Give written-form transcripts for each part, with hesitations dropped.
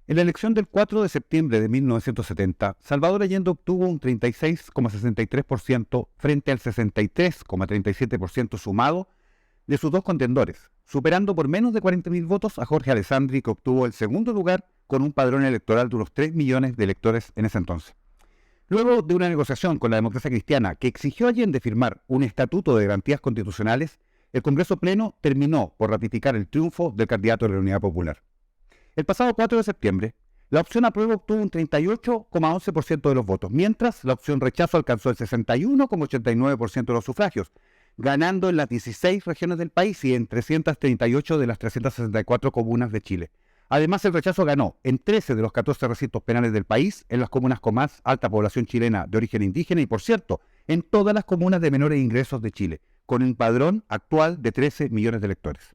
En la elección del 4 de septiembre de 1970, Salvador Allende obtuvo un 36,63% frente al 63,37% sumado de sus dos contendores, superando por menos de 40.000 votos a Jorge Alessandri, que obtuvo el segundo lugar con un padrón electoral de unos 3 millones de electores en ese entonces. Luego de una negociación con la Democracia Cristiana que exigió a Allende firmar un estatuto de garantías constitucionales, el Congreso Pleno terminó por ratificar el triunfo del candidato de la Unidad Popular. El pasado 4 de septiembre, la opción apruebo obtuvo un 38,11% de los votos, mientras la opción rechazo alcanzó el 61,89% de los sufragios, ganando en las 16 regiones del país y en 338 de las 364 comunas de Chile. Además, el rechazo ganó en 13 de los 14 recintos penales del país, en las comunas con más alta población chilena de origen indígena y, por cierto, en todas las comunas de menores ingresos de Chile, con un padrón actual de 13 millones de electores.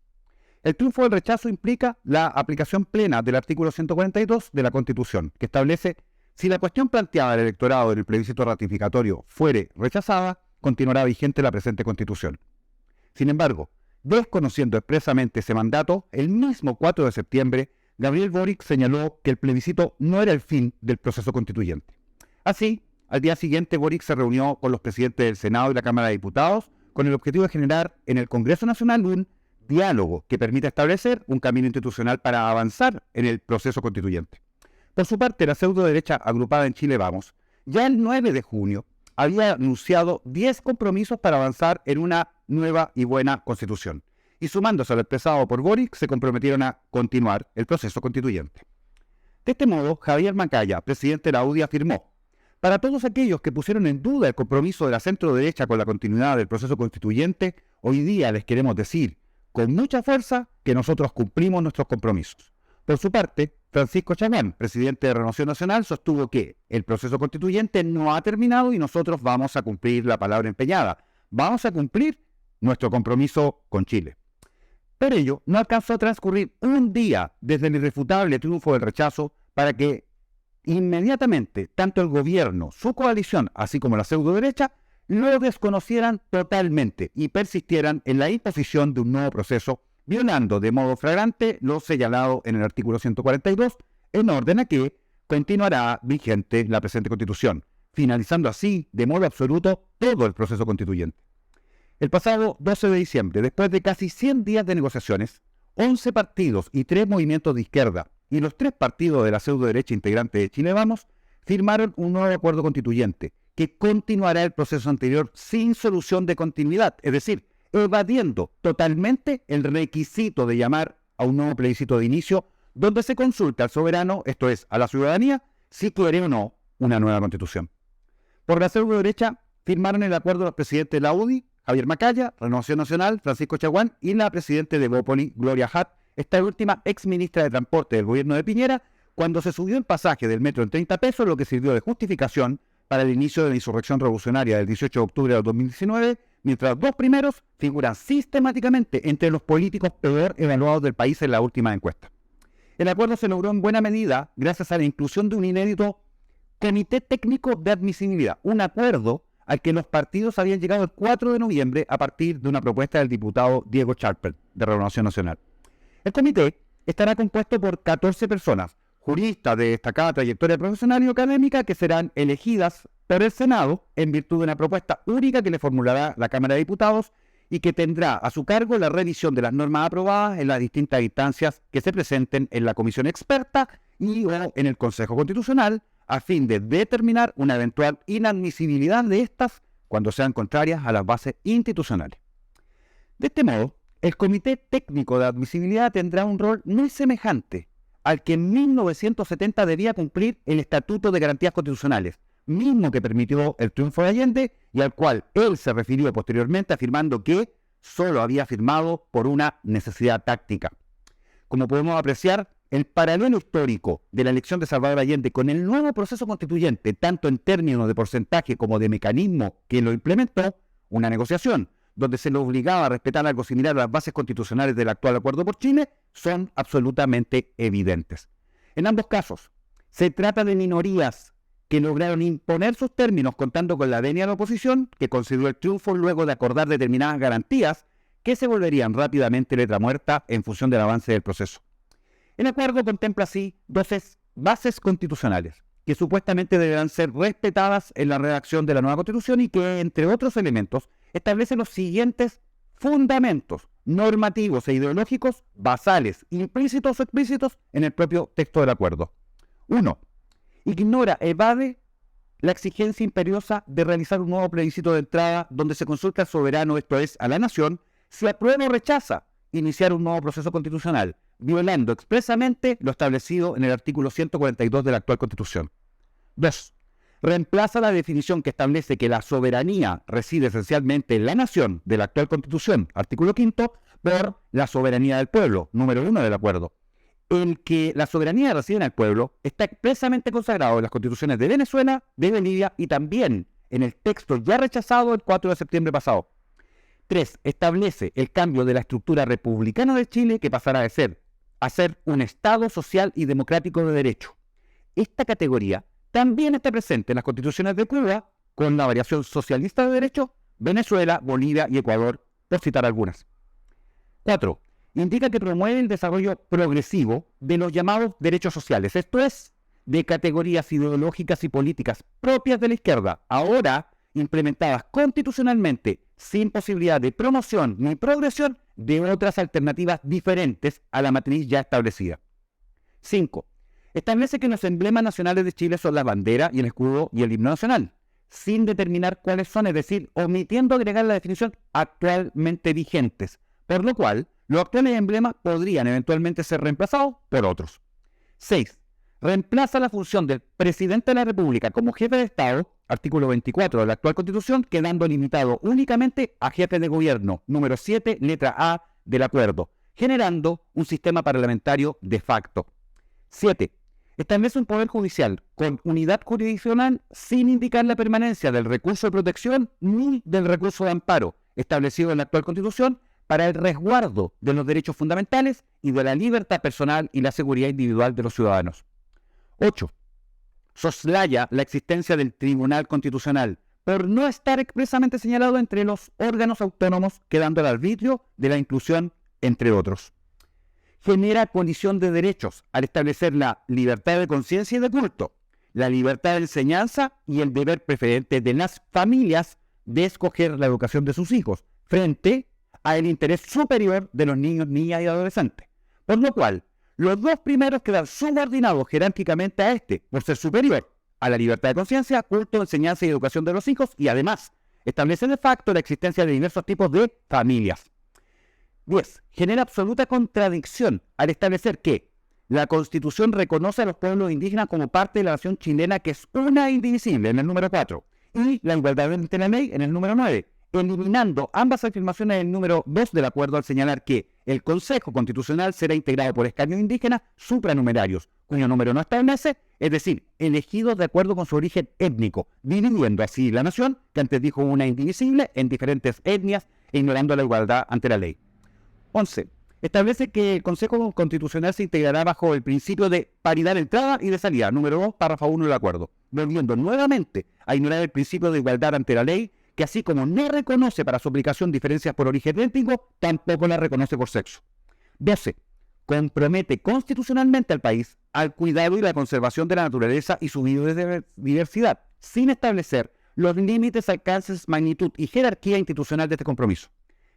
El triunfo del rechazo implica la aplicación plena del artículo 142 de la Constitución, que establece: si la cuestión planteada al electorado en el plebiscito ratificatorio fuere rechazada, continuará vigente la presente Constitución. Sin embargo, desconociendo expresamente ese mandato, el mismo 4 de septiembre, Gabriel Boric señaló que el plebiscito no era el fin del proceso constituyente. Así, al día siguiente, Boric se reunió con los presidentes del Senado y la Cámara de Diputados con el objetivo de generar en el Congreso Nacional un diálogo que permita establecer un camino institucional para avanzar en el proceso constituyente. Por su parte, la pseudo-derecha agrupada en Chile Vamos, ya el 9 de junio, había anunciado 10 compromisos para avanzar en una nueva y buena constitución. Y sumándose a lo expresado por Boric, se comprometieron a continuar el proceso constituyente. De este modo, Javier Macaya, presidente de la UDI, afirmó: para todos aquellos que pusieron en duda el compromiso de la centro-derecha con la continuidad del proceso constituyente, hoy día les queremos decir con mucha fuerza que nosotros cumplimos nuestros compromisos. Por su parte, Francisco Chagán, presidente de Renovación Nacional, sostuvo que el proceso constituyente no ha terminado y nosotros vamos a cumplir la palabra empeñada. Vamos a cumplir nuestro compromiso con Chile. Pero ello no alcanzó a transcurrir un día desde el irrefutable triunfo del rechazo para que inmediatamente tanto el gobierno, su coalición, así como la pseudo-derecha, lo desconocieran totalmente y persistieran en la imposición de un nuevo proceso, violando de modo flagrante lo señalado en el artículo 142, en orden a que continuará vigente la presente Constitución, finalizando así de modo absoluto todo el proceso constituyente. El pasado 12 de diciembre, después de casi 100 días de negociaciones, 11 partidos y 3 movimientos de izquierda y los 3 partidos de la pseudo-derecha integrante de Chile Vamos firmaron un nuevo acuerdo constituyente que continuará el proceso anterior sin solución de continuidad, es decir, evadiendo totalmente el requisito de llamar a un nuevo plebiscito de inicio, donde se consulta al soberano, esto es, a la ciudadanía, si quiere o no una nueva constitución. Por la pseudo-derecha firmaron el acuerdo los presidentes de la UDI, Javier Macaya, Renovación Nacional, Francisco Chagán, y la presidenta de Bópoli, Gloria Hutt, esta última ex ministra de Transporte del gobierno de Piñera, cuando se subió el pasaje del metro en 30 pesos, lo que sirvió de justificación para el inicio de la insurrección revolucionaria del 18 de octubre de 2019, mientras los dos primeros figuran sistemáticamente entre los políticos peor evaluados del país en la última encuesta. El acuerdo se logró en buena medida gracias a la inclusión de un inédito Comité Técnico de Admisibilidad, un acuerdo al que los partidos habían llegado el 4 de noviembre a partir de una propuesta del diputado Diego Charper, de Renovación Nacional. El comité estará compuesto por 14 personas, juristas de destacada trayectoria profesional y académica, que serán elegidas por el Senado en virtud de una propuesta única que le formulará la Cámara de Diputados y que tendrá a su cargo la revisión de las normas aprobadas en las distintas instancias que se presenten en la comisión experta y o en el Consejo Constitucional, a fin de determinar una eventual inadmisibilidad de estas cuando sean contrarias a las bases institucionales. De este modo, el Comité Técnico de Admisibilidad tendrá un rol muy semejante al que en 1970 debía cumplir el Estatuto de Garantías Constitucionales, mismo que permitió el triunfo de Allende y al cual él se refirió posteriormente afirmando que solo había firmado por una necesidad táctica. Como podemos apreciar, el paralelo histórico de la elección de Salvador Allende con el nuevo proceso constituyente, tanto en términos de porcentaje como de mecanismo que lo implementó, una negociación donde se le obligaba a respetar algo similar a las bases constitucionales del actual Acuerdo por Chile, son absolutamente evidentes. En ambos casos, se trata de minorías que lograron imponer sus términos contando con la venia de la oposición, que consideró el triunfo luego de acordar determinadas garantías que se volverían rápidamente letra muerta en función del avance del proceso. El acuerdo contempla así dos bases constitucionales que supuestamente deberán ser respetadas en la redacción de la nueva Constitución y que, entre otros elementos, establece los siguientes fundamentos normativos e ideológicos basales, implícitos o explícitos, en el propio texto del acuerdo. 1. Ignora, evade la exigencia imperiosa de realizar un nuevo plebiscito de entrada donde se consulta al soberano, esto es, a la nación, si aprueba o rechaza iniciar un nuevo proceso constitucional, violando expresamente lo establecido en el artículo 142 de la actual Constitución. 2. Reemplaza la definición que establece que la soberanía reside esencialmente en la nación de la actual Constitución, artículo 5, por la soberanía del pueblo, número 1 del acuerdo. El que la soberanía reside en el pueblo está expresamente consagrado en las constituciones de Venezuela, de Bolivia y también en el texto ya rechazado el 4 de septiembre pasado. 3. Establece el cambio de la estructura republicana de Chile que pasará de ser a ser un Estado social y democrático de derecho. Esta categoría también está presente en las constituciones de Cuba, con la variación socialista de derecho, Venezuela, Bolivia y Ecuador, por citar algunas. 4. Indica que promueve el desarrollo progresivo de los llamados derechos sociales, esto es, de categorías ideológicas y políticas propias de la izquierda, ahora implementadas constitucionalmente, sin posibilidad de promoción ni progresión de otras alternativas diferentes a la matriz ya establecida. 5. Establece que los emblemas nacionales de Chile son la bandera y el escudo y el himno nacional, sin determinar cuáles son, es decir, omitiendo agregar la definición actualmente vigentes, por lo cual los actuales emblemas podrían eventualmente ser reemplazados por otros. 6. Reemplaza la función del presidente de la República como jefe de Estado, artículo 24 de la actual Constitución, quedando limitado únicamente a jefe de gobierno, número 7, letra A del acuerdo, generando un sistema parlamentario de facto. 7. Establece un poder judicial con unidad jurisdiccional sin indicar la permanencia del recurso de protección ni del recurso de amparo establecido en la actual Constitución para el resguardo de los derechos fundamentales y de la libertad personal y la seguridad individual de los ciudadanos. 8. Soslaya la existencia del Tribunal Constitucional por no estar expresamente señalado entre los órganos autónomos, quedando al arbitrio de la inclusión, entre otros. Genera colisión de derechos al establecer la libertad de conciencia y de culto, la libertad de enseñanza y el deber preferente de las familias de escoger la educación de sus hijos, frente al interés superior de los niños, niñas y adolescentes. Por lo cual, los dos primeros quedan subordinados jerárquicamente a este, por ser superior a la libertad de conciencia, culto, enseñanza y educación de los hijos, y además establece de facto la existencia de diversos tipos de familias. 10. Genera absoluta contradicción al establecer que la Constitución reconoce a los pueblos indígenas como parte de la nación chilena, que es una e indivisible, en el número 4, y la igualdad ante la ley, en el número 9, eliminando ambas afirmaciones del número 2 del acuerdo al señalar que el Consejo Constitucional será integrado por escaños indígenas supranumerarios, cuyo número no establece, es decir, elegidos de acuerdo con su origen étnico, dividiendo así la nación, que antes dijo una indivisible, en diferentes etnias e ignorando la igualdad ante la ley. 11. Establece que el Consejo Constitucional se integrará bajo el principio de paridad de entrada y de salida, número 2, párrafo 1 del acuerdo, volviendo nuevamente a ignorar el principio de igualdad ante la ley, que así como no reconoce para su aplicación diferencias por origen étnico, tampoco la reconoce por sexo. 12. Compromete constitucionalmente al país al cuidado y la conservación de la naturaleza y su biodiversidad, sin establecer los límites, alcances, magnitud y jerarquía institucional de este compromiso.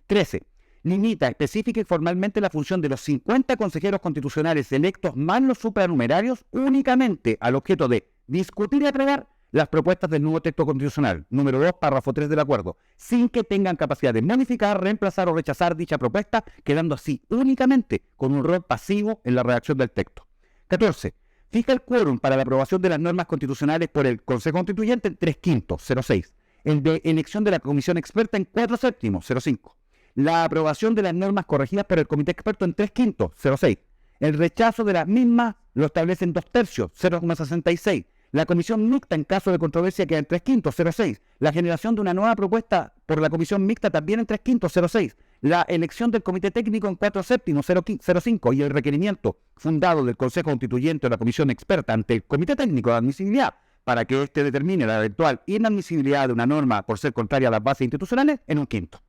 13. Limita específica y formalmente la función de los 50 consejeros constitucionales electos más los supranumerarios únicamente al objeto de discutir y aprobar las propuestas del nuevo texto constitucional, número 2, párrafo 3 del acuerdo, sin que tengan capacidad de modificar, reemplazar o rechazar dicha propuesta, quedando así únicamente con un rol pasivo en la redacción del texto. 14. Fija el quórum para la aprobación de las normas constitucionales por el Consejo Constituyente en 3/5, 0,6. El de elección de la comisión experta en 4/7, 0,5. La aprobación de las normas corregidas por el comité experto en 3/5, 0,6. El rechazo de las mismas lo establece en 2/3, 0,66. La comisión mixta en caso de controversia queda en 3/5, 0,6. La generación de una nueva propuesta por la comisión mixta también en 3/5, 0,6. La elección del comité técnico en 4/7, 0,5. Y el requerimiento fundado del Consejo Constituyente o la comisión experta ante el comité técnico de admisibilidad para que éste determine la eventual inadmisibilidad de una norma por ser contraria a las bases institucionales en 1/5.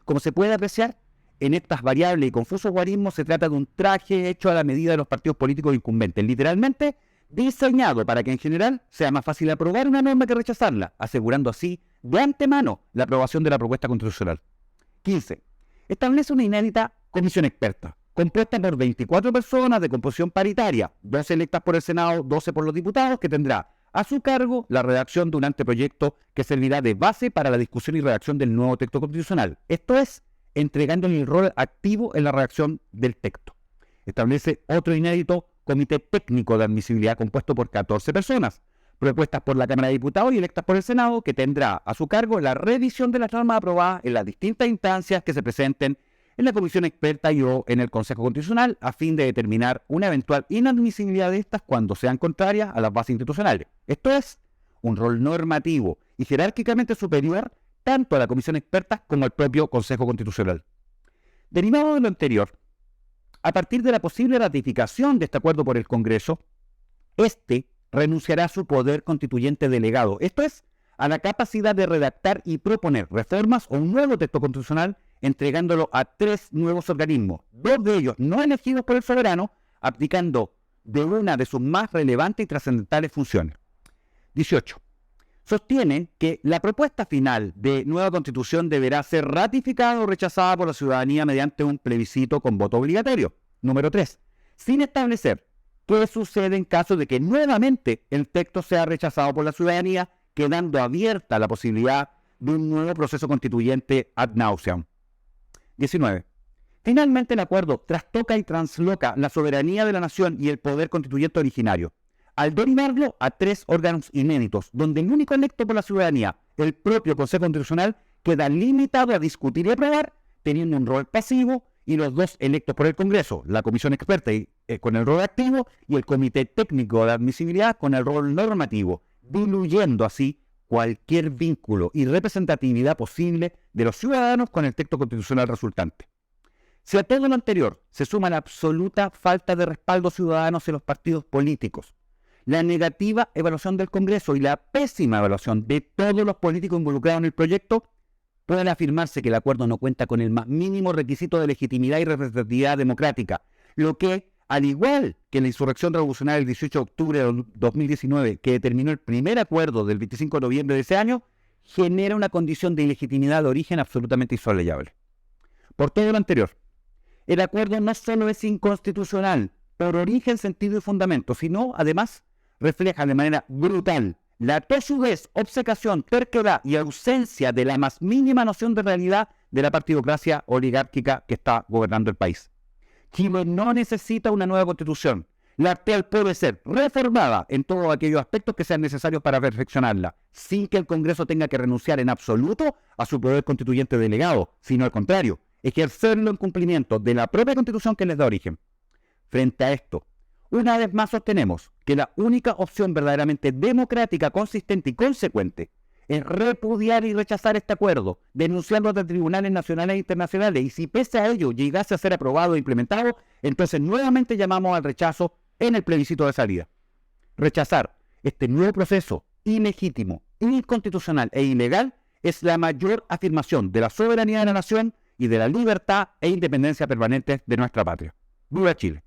Como se puede apreciar, en estas variables y confusos guarismos se trata de un traje hecho a la medida de los partidos políticos incumbentes, literalmente diseñado para que en general sea más fácil aprobar una norma que rechazarla, asegurando así de antemano la aprobación de la propuesta constitucional. 15. Establece una inédita comisión experta, compuesta por 24 personas de composición paritaria, 12 electas por el Senado, 12 por los diputados, que tendrá a su cargo la redacción de un anteproyecto que servirá de base para la discusión y redacción del nuevo texto constitucional. Esto es, entregándole el rol activo en la redacción del texto. Establece otro inédito comité técnico de admisibilidad compuesto por 14 personas, propuestas por la Cámara de Diputados y electas por el Senado, que tendrá a su cargo la revisión de las normas aprobadas en las distintas instancias que se presenten en la comisión experta y o en el Consejo Constitucional, a fin de determinar una eventual inadmisibilidad de estas cuando sean contrarias a las bases institucionales. Esto es, un rol normativo y jerárquicamente superior tanto a la comisión experta como al propio Consejo Constitucional. Derivado de lo anterior, a partir de la posible ratificación de este acuerdo por el Congreso, este renunciará a su poder constituyente delegado, esto es, a la capacidad de redactar y proponer reformas o un nuevo texto constitucional, entregándolo a 3 nuevos organismos, 2 de ellos no elegidos por el soberano, abdicando de una de sus más relevantes y trascendentales funciones. 18. Sostiene que la propuesta final de nueva constitución deberá ser ratificada o rechazada por la ciudadanía mediante un plebiscito con voto obligatorio. Número 3. Sin establecer qué sucede en caso de que nuevamente el texto sea rechazado por la ciudadanía, quedando abierta la posibilidad de un nuevo proceso constituyente ad nauseam. 19. Finalmente, el acuerdo trastoca y transloca la soberanía de la nación y el poder constituyente originario, al derivarlo a 3 órganos inéditos, donde el único electo por la ciudadanía, el propio Consejo Constitucional, queda limitado a discutir y aprobar, teniendo un rol pasivo, y los 2 electos por el Congreso, la comisión experta con el rol activo y el comité técnico de admisibilidad con el rol normativo, diluyendo así cualquier vínculo y representatividad posible de los ciudadanos con el texto constitucional resultante. Si a todo lo anterior se suma la absoluta falta de respaldo ciudadano hacia los partidos políticos, la negativa evaluación del Congreso y la pésima evaluación de todos los políticos involucrados en el proyecto, puede afirmarse que el acuerdo no cuenta con el más mínimo requisito de legitimidad y representatividad democrática, lo que, al igual que la insurrección revolucionaria del 18 de octubre de 2019, que determinó el primer acuerdo del 25 de noviembre de ese año, genera una condición de ilegitimidad de origen absolutamente insospechable. Por todo lo anterior, el acuerdo no solo es inconstitucional por origen, sentido y fundamento, sino, además, refleja de manera brutal la toshudez, obcecación, terquedad y ausencia de la más mínima noción de realidad de la partidocracia oligárquica que está gobernando el país. Chile no necesita una nueva constitución. La actual puede ser reformada en todos aquellos aspectos que sean necesarios para perfeccionarla, sin que el Congreso tenga que renunciar en absoluto a su poder constituyente delegado, sino al contrario, ejercerlo en cumplimiento de la propia Constitución que les da origen. Frente a esto, una vez más sostenemos que la única opción verdaderamente democrática, consistente y consecuente es repudiar y rechazar este acuerdo, denunciarlo ante tribunales nacionales e internacionales, y si pese a ello llegase a ser aprobado e implementado, entonces nuevamente llamamos al rechazo en el plebiscito de salida. Rechazar este nuevo proceso ilegítimo, inconstitucional e ilegal es la mayor afirmación de la soberanía de la nación y de la libertad e independencia permanentes de nuestra patria. ¡Viva Chile!